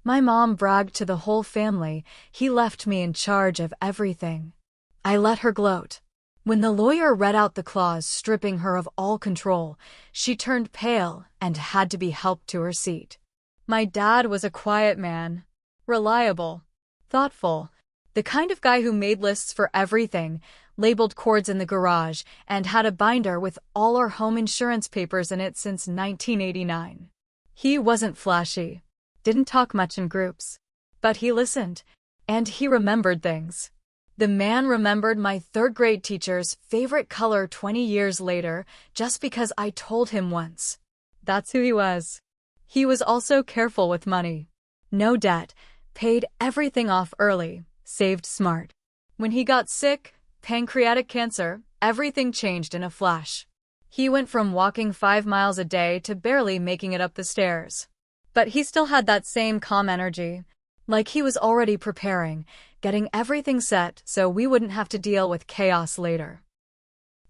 My mom bragged to the whole family, "He left me in charge of everything." I let her gloat. When the lawyer read out the clause stripping her of all control, she turned pale and had to be helped to her seat. My dad was a quiet man. Reliable. Thoughtful. The kind of guy who made lists for everything, labeled cords in the garage, and had a binder with all our home insurance papers in it since 1989. He wasn't flashy. Didn't talk much in groups. But he listened. And he remembered things. The man remembered my third-grade teacher's favorite color 20 years later just because I told him once. That's who he was. He was also careful with money. No debt, paid everything off early, saved smart. When he got sick, pancreatic cancer, everything changed in a flash. He went from walking 5 miles a day to barely making it up the stairs. But he still had that same calm energy, like he was already preparing, getting everything set so we wouldn't have to deal with chaos later.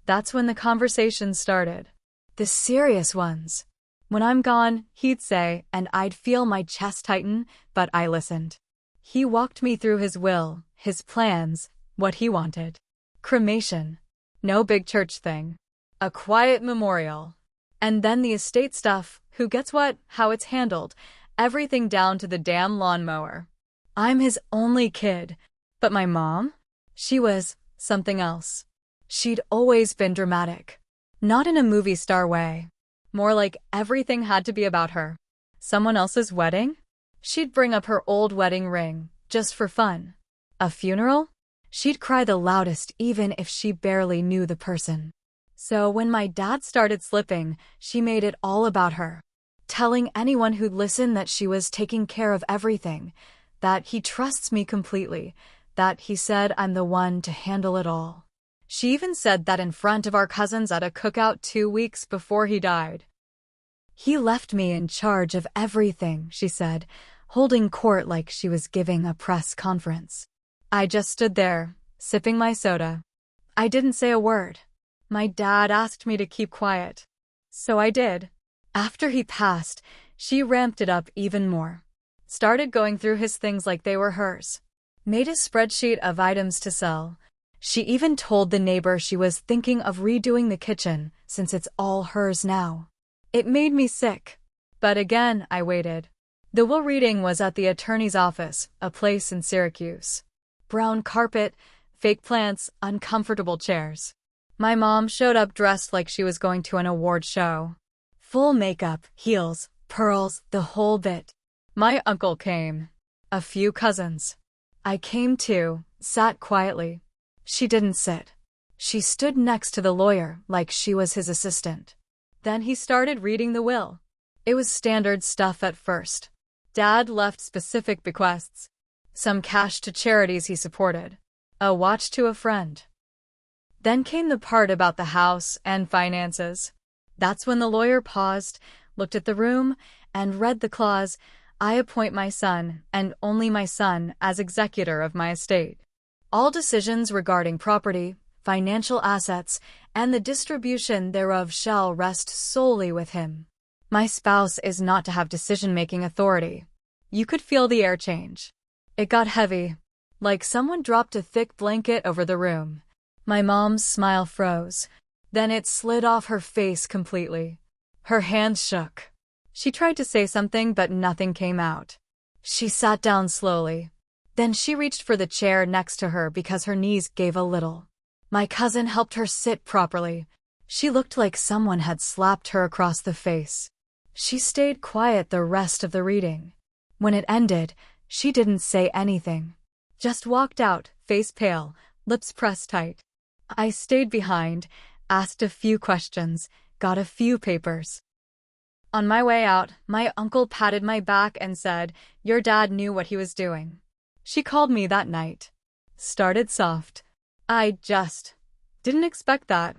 That's when the conversations started. The serious ones. When I'm gone, he'd say, and I'd feel my chest tighten, but I listened. He walked me through his will, his plans, what he wanted. Cremation. No big church thing. A quiet memorial. And then the estate stuff, who gets what, how it's handled, everything down to the damn lawnmower. I'm his only kid. But my mom? She was something else. She'd always been dramatic. Not in a movie star way. More like everything had to be about her. Someone else's wedding? She'd bring up her old wedding ring, just for fun. A funeral? She'd cry the loudest even if she barely knew the person. So when my dad started slipping, she made it all about her. Telling anyone who'd listen that she was taking care of everything, that he trusts me completely, that he said I'm the one to handle it all. She even said that in front of our cousins at a cookout 2 weeks before he died. He left me in charge of everything, she said, holding court like she was giving a press conference. I just stood there, sipping my soda. I didn't say a word. My dad asked me to keep quiet. So I did. After he passed, she ramped it up even more. Started going through his things like they were hers. Made a spreadsheet of items to sell. She even told the neighbor she was thinking of redoing the kitchen, since it's all hers now. It made me sick. But again, I waited. The will reading was at the attorney's office, a place in Syracuse. Brown carpet, fake plants, uncomfortable chairs. My mom showed up dressed like she was going to an award show. Full makeup, heels, pearls, the whole bit. My uncle came. A few cousins. I came too, sat quietly. She didn't sit. She stood next to the lawyer like she was his assistant. Then he started reading the will. It was standard stuff at first. Dad left specific bequests. Some cash to charities he supported. A watch to a friend. Then came the part about the house and finances. That's when the lawyer paused, looked at the room, and read the clause, I appoint my son, and only my son, as executor of my estate. All decisions regarding property, financial assets, and the distribution thereof shall rest solely with him. My spouse is not to have decision-making authority. You could feel the air change. It got heavy, like someone dropped a thick blanket over the room. My mom's smile froze. Then it slid off her face completely. Her hands shook. She tried to say something, but nothing came out. She sat down slowly. Then she reached for the chair next to her because her knees gave a little. My cousin helped her sit properly. She looked like someone had slapped her across the face. She stayed quiet the rest of the reading. When it ended, she didn't say anything. Just walked out, face pale, lips pressed tight. I stayed behind, asked a few questions, got a few papers. On my way out, my uncle patted my back and said, "Your dad knew what he was doing." She called me that night. Started soft. I just didn't expect that.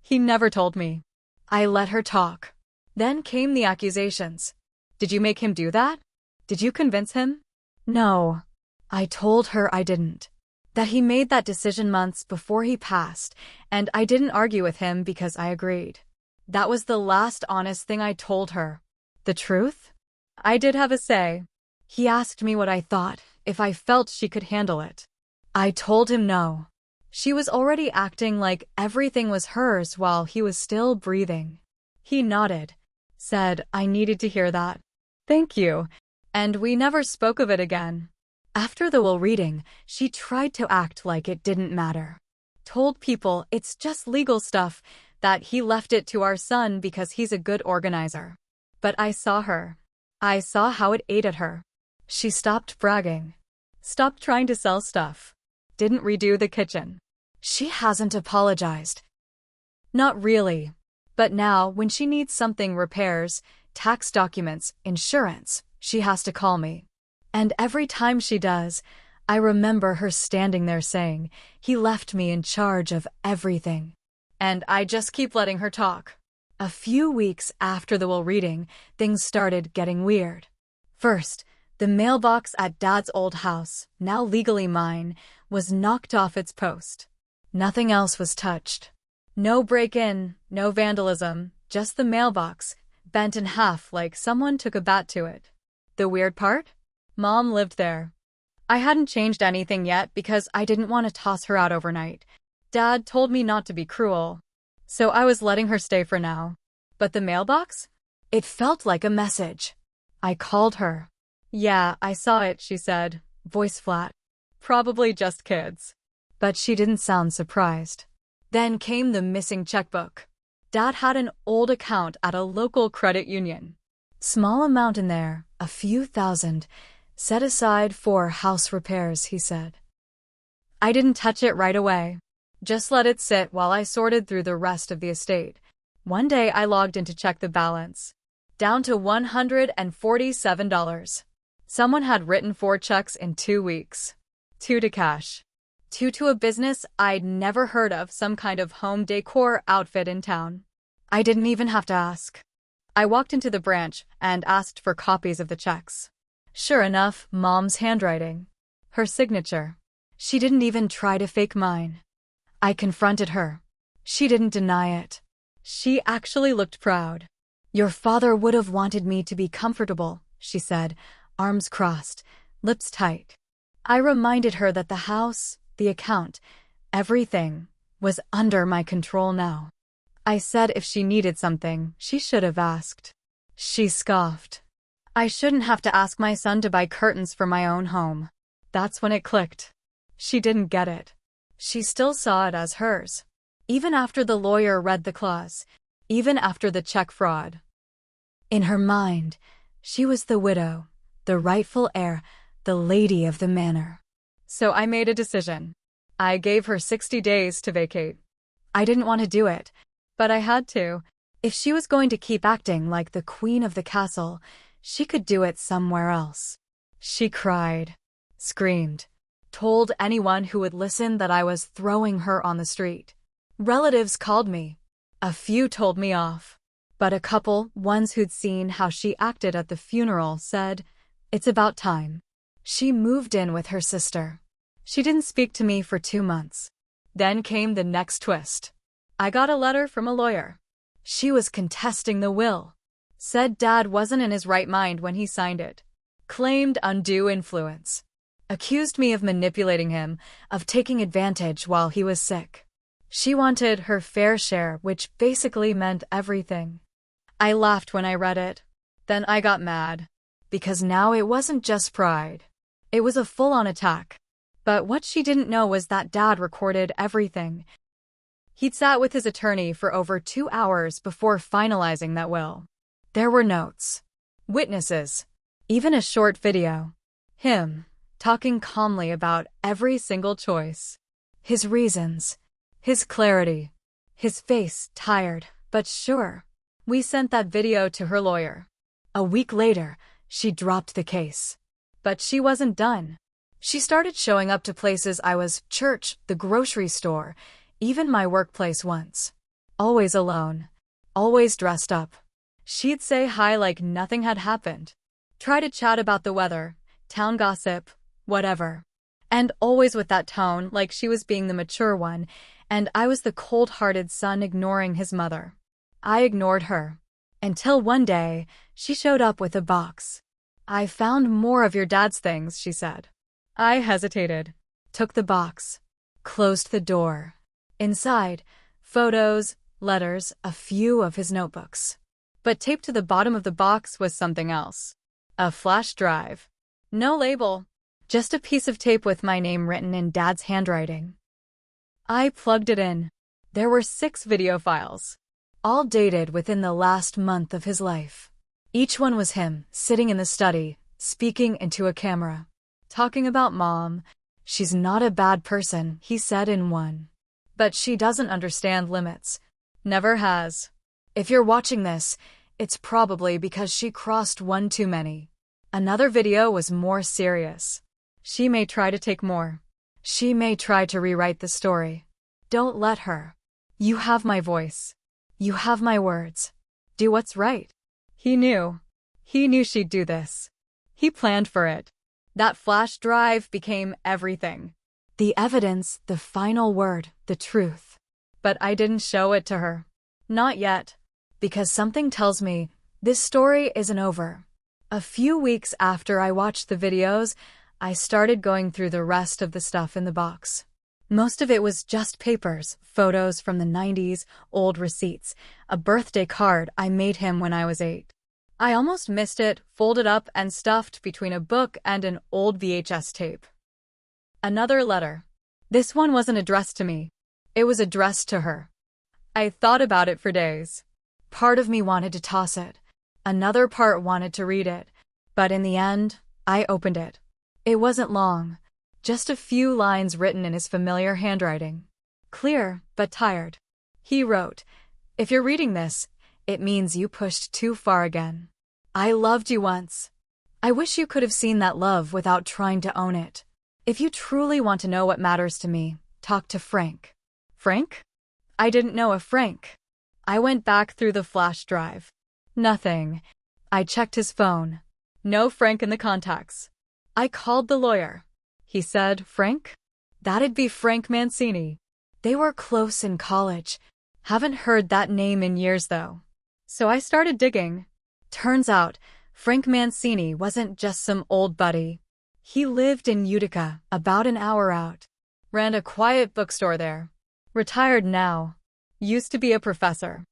He never told me. I let her talk. Then came the accusations. Did you make him do that? Did you convince him? No. I told her I didn't. That he made that decision months before he passed, and I didn't argue with him because I agreed. That was the last honest thing I told her. The truth? I did have a say. He asked me what I thought, if I felt she could handle it. I told him no. She was already acting like everything was hers while he was still breathing. He nodded, said I needed to hear that. Thank you. And we never spoke of it again. After the will reading, she tried to act like it didn't matter. Told people it's just legal stuff, that he left it to our son because he's a good organizer. But I saw her. I saw how it ate at her. She stopped bragging. Stopped trying to sell stuff. Didn't redo the kitchen. She hasn't apologized. Not really. But now, when she needs something repairs, tax documents, insurance, she has to call me. And every time she does, I remember her standing there saying, he left me in charge of everything. And I just keep letting her talk. A few weeks after the will reading, things started getting weird. First, the mailbox at Dad's old house, now legally mine, was knocked off its post. Nothing else was touched. No break-in, no vandalism, just the mailbox, bent in half like someone took a bat to it. The weird part? Mom lived there. I hadn't changed anything yet because I didn't want to toss her out overnight. Dad told me not to be cruel, so I was letting her stay for now. But the mailbox? It felt like a message. I called her. Yeah, I saw it, she said, voice flat. Probably just kids. But she didn't sound surprised. Then came the missing checkbook. Dad had an old account at a local credit union. Small amount in there, a few thousand, set aside for house repairs, he said. I didn't touch it right away. Just let it sit while I sorted through the rest of the estate. One day I logged in to check the balance. Down to $147. Someone had written 4 checks in 2 weeks. 2 to cash. 2 to a business I'd never heard of, some kind of home decor outfit in town. I didn't even have to ask. I walked into the branch and asked for copies of the checks. Sure enough, Mom's handwriting. Her signature. She didn't even try to fake mine. I confronted her. She didn't deny it. She actually looked proud. Your father would have wanted me to be comfortable, she said, arms crossed, lips tight. I reminded her that the house, the account, everything, was under my control now. I said if she needed something, she should have asked. She scoffed. I shouldn't have to ask my son to buy curtains for my own home. That's when it clicked. She didn't get it. She still saw it as hers. Even after the lawyer read the clause. Even after the check fraud. In her mind, she was the widow, the rightful heir, the lady of the manor. So I made a decision. I gave her 60 days to vacate. I didn't want to do it, but I had to. If she was going to keep acting like the queen of the castle, she could do it somewhere else. She cried, screamed, told anyone who would listen that I was throwing her on the street. Relatives called me. A few told me off. But a couple, ones who'd seen how she acted at the funeral, said, it's about time. She moved in with her sister. She didn't speak to me for 2 months. Then came the next twist. I got a letter from a lawyer. She was contesting the will. Said Dad wasn't in his right mind when he signed it. Claimed undue influence. Accused me of manipulating him, of taking advantage while he was sick. She wanted her fair share, which basically meant everything. I laughed when I read it. Then I got mad. Because now it wasn't just pride. It was a full-on attack. But what she didn't know was that Dad recorded everything. He'd sat with his attorney for over 2 hours before finalizing that will. There were notes, witnesses, even a short video. Him, talking calmly about every single choice. His reasons, his clarity, his face tired, but sure. We sent that video to her lawyer. A week later, she dropped the case. But she wasn't done. She started showing up to places I was, church, the grocery store, even my workplace once. Always alone. Always dressed up. She'd say hi like nothing had happened. Try to chat about the weather, town gossip, whatever. And always with that tone like she was being the mature one, and I was the cold-hearted son ignoring his mother. I ignored her. Until one day, she showed up with a box. I found more of your dad's things, she said. I hesitated, took the box, closed the door. Inside, photos, letters, a few of his notebooks. But taped to the bottom of the box was something else. A flash drive. No label, just a piece of tape with my name written in Dad's handwriting. I plugged it in. There were 6 video files, all dated within the last month of his life. Each one was him, sitting in the study, speaking into a camera, talking about Mom. She's not a bad person, he said in one. But she doesn't understand limits. Never has. If you're watching this, it's probably because she crossed one too many. Another video was more serious. She may try to take more. She may try to rewrite the story. Don't let her. You have my voice. You have my words. Do what's right. He knew. He knew she'd do this. He planned for it. That flash drive became everything. The evidence, the final word, the truth. But I didn't show it to her. Not yet. Because something tells me this story isn't over. A few weeks after I watched the videos, I started going through the rest of the stuff in the box. Most of it was just papers, photos from the 90s, old receipts, a birthday card I made him when I was 8. I almost missed it, folded up and stuffed between a book and an old VHS tape. Another letter. This one wasn't addressed to me. It was addressed to her. I thought about it for days. Part of me wanted to toss it. Another part wanted to read it. But in the end, I opened it. It wasn't long. Just a few lines written in his familiar handwriting. Clear, but tired. He wrote, "If you're reading this, it means you pushed too far again. I loved you once. I wish you could have seen that love without trying to own it. If you truly want to know what matters to me, talk to Frank." Frank? I didn't know a Frank. I went back through the flash drive. Nothing. I checked his phone. No Frank in the contacts. I called the lawyer. He said, "Frank? That'd be Frank Mancini. They were close in college. Haven't heard that name in years, though." So I started digging. Turns out, Frank Mancini wasn't just some old buddy. He lived in Utica, about an hour out. Ran a quiet bookstore there. Retired now. Used to be a professor.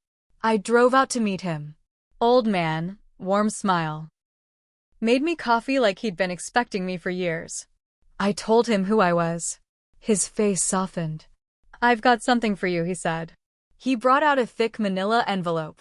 I drove out to meet him. Old man, warm smile. Made me coffee like he'd been expecting me for years. I told him who I was. His face softened. "I've got something for you," he said. He brought out a thick manila envelope.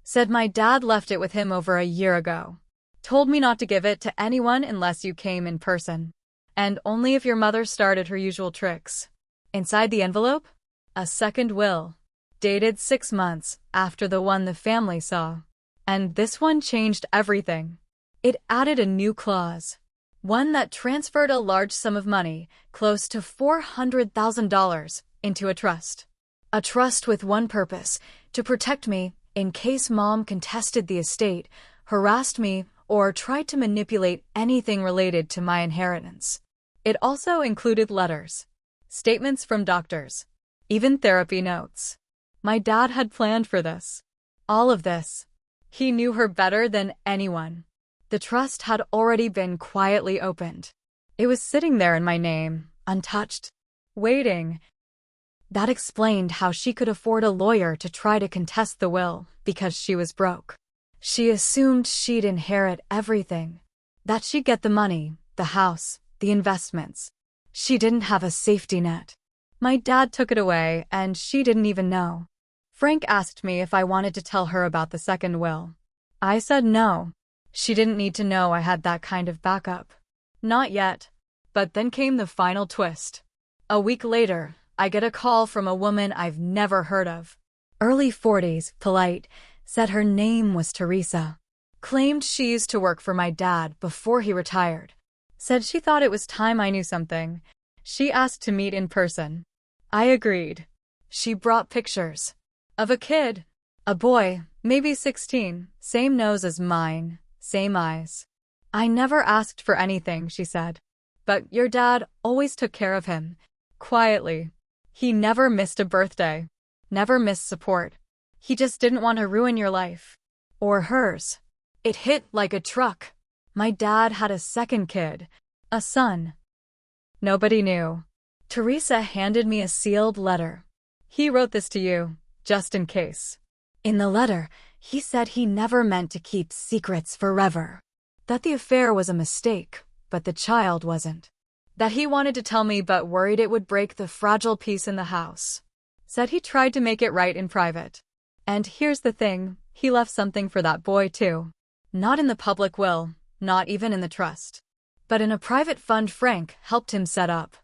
Said my dad left it with him over a year ago. Told me not to give it to anyone unless you came in person. And only if your mother started her usual tricks. Inside the envelope? A second will. Dated 6 months after the one the family saw. And this one changed everything. It added a new clause. One that transferred a large sum of money, close to $400,000, into a trust. A trust with one purpose, to protect me in case Mom contested the estate, harassed me, or tried to manipulate anything related to my inheritance. It also included letters, statements from doctors, even therapy notes. My dad had planned for this. All of this. He knew her better than anyone. The trust had already been quietly opened. It was sitting there in my name, untouched, waiting. That explained how she could afford a lawyer to try to contest the will, because she was broke. She assumed she'd inherit everything. That she'd get the money, the house, the investments. She didn't have a safety net. My dad took it away, and she didn't even know. Frank asked me if I wanted to tell her about the second will. I said no. She didn't need to know I had that kind of backup. Not yet. But then came the final twist. A week later, I get a call from a woman I've never heard of. Early 40s, polite, said her name was Teresa. Claimed she used to work for my dad before he retired. Said she thought it was time I knew something. She asked to meet in person. I agreed. She brought pictures. Of a kid. A boy, maybe 16, same nose as mine, same eyes. I never asked for anything, she said. But your dad always took care of him. Quietly. He never missed a birthday. Never missed support. He just didn't want to ruin your life. Or hers. It hit like a truck. My dad had a second kid, a son. Nobody knew. Teresa handed me a sealed letter. He wrote this to you, just in case. In the letter, he said he never meant to keep secrets forever. That the affair was a mistake, but the child wasn't. That he wanted to tell me but worried it would break the fragile peace in the house. Said he tried to make it right in private. And here's the thing, he left something for that boy too. Not in the public will, not even in the trust. But in a private fund Frank helped him set up.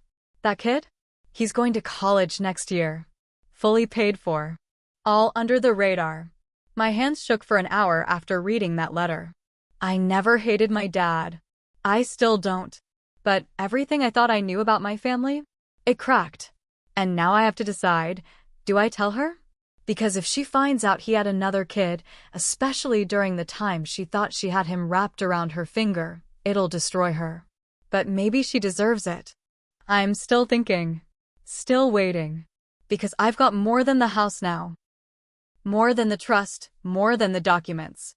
That kid? He's going to college next year. Fully paid for. All under the radar. My hands shook for an hour after reading that letter. I never hated my dad. I still don't. But everything I thought I knew about my family? It cracked. And now I have to decide, do I tell her? Because if she finds out he had another kid, especially during the time she thought she had him wrapped around her finger, it'll destroy her. But maybe she deserves it. I'm still thinking. Still waiting. Because I've got more than the house now. More than the trust, more than the documents.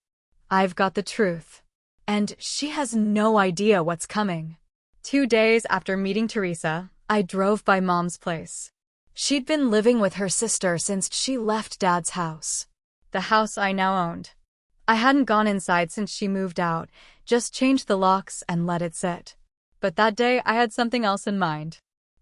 I've got the truth. And she has no idea what's coming. 2 days after meeting Teresa, I drove by Mom's place. She'd been living with her sister since she left Dad's house. The house I now owned. I hadn't gone inside since she moved out, just changed the locks and let it sit. But that day I had something else in mind.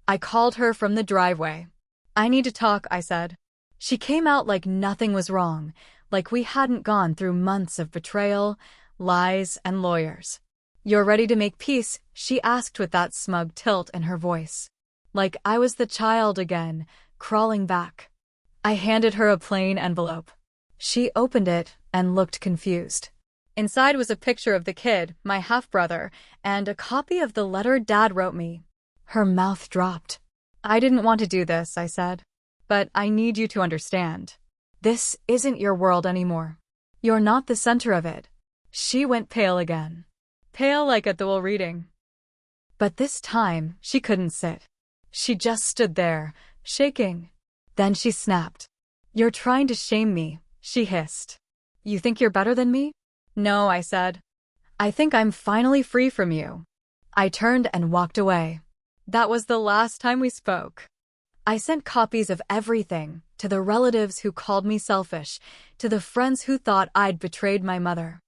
I called her from the driveway. I need to talk, I said. She came out like nothing was wrong, like we hadn't gone through months of betrayal, lies, and lawyers. You're ready to make peace? She asked with that smug tilt in her voice. Like I was the child again, crawling back. I handed her a plain envelope. She opened it and looked confused. Inside was a picture of the kid, my half-brother, and a copy of the letter Dad wrote me. Her mouth dropped. I didn't want to do this, I said. But I need you to understand. This isn't your world anymore. You're not the center of it. She went pale again. Pale like at the whole reading. But this time, she couldn't sit. She just stood there, shaking. Then she snapped. You're trying to shame me, she hissed. You think you're better than me? No, I said. I think I'm finally free from you. I turned and walked away. That was the last time we spoke. I sent copies of everything, to the relatives who called me selfish, to the friends who thought I'd betrayed my mother.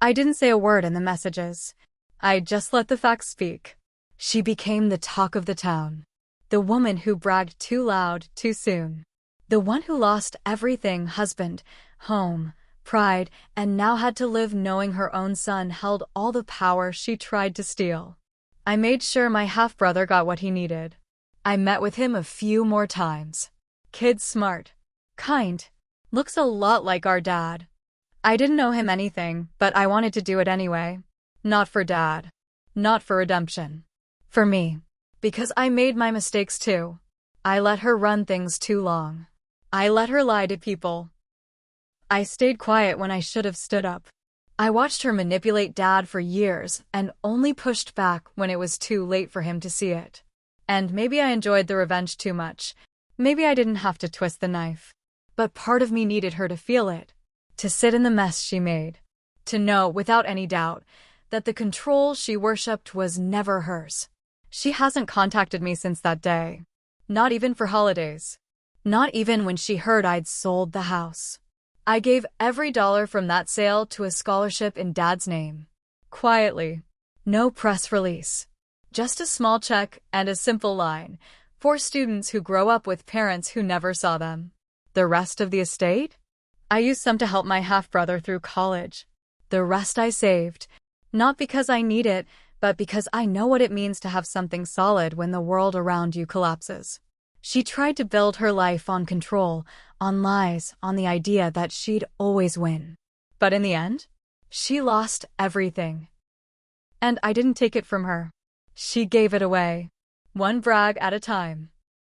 I didn't say a word in the messages. I just let the facts speak. She became the talk of the town. The woman who bragged too loud, too soon. The one who lost everything, husband, home, pride, and now had to live knowing her own son held all the power she tried to steal. I made sure my half-brother got what he needed. I met with him a few more times. Kid smart. Kind. Looks a lot like our dad. I didn't know him anything, but I wanted to do it anyway. Not for Dad. Not for redemption. For me. Because I made my mistakes too. I let her run things too long. I let her lie to people. I stayed quiet when I should have stood up. I watched her manipulate Dad for years and only pushed back when it was too late for him to see it. And maybe I enjoyed the revenge too much. Maybe I didn't have to twist the knife. But part of me needed her to feel it. To sit in the mess she made. To know, without any doubt, that the control she worshipped was never hers. She hasn't contacted me since that day. Not even for holidays. Not even when she heard I'd sold the house. I gave every dollar from that sale to a scholarship in Dad's name. Quietly. No press release. Just a small check and a simple line. For students who grow up with parents who never saw them. The rest of the estate? I used some to help my half-brother through college. The rest I saved. Not because I need it, but because I know what it means to have something solid when the world around you collapses. She tried to build her life on control, on lies, on the idea that she'd always win. But in the end, she lost everything. And I didn't take it from her. She gave it away. One brag at a time.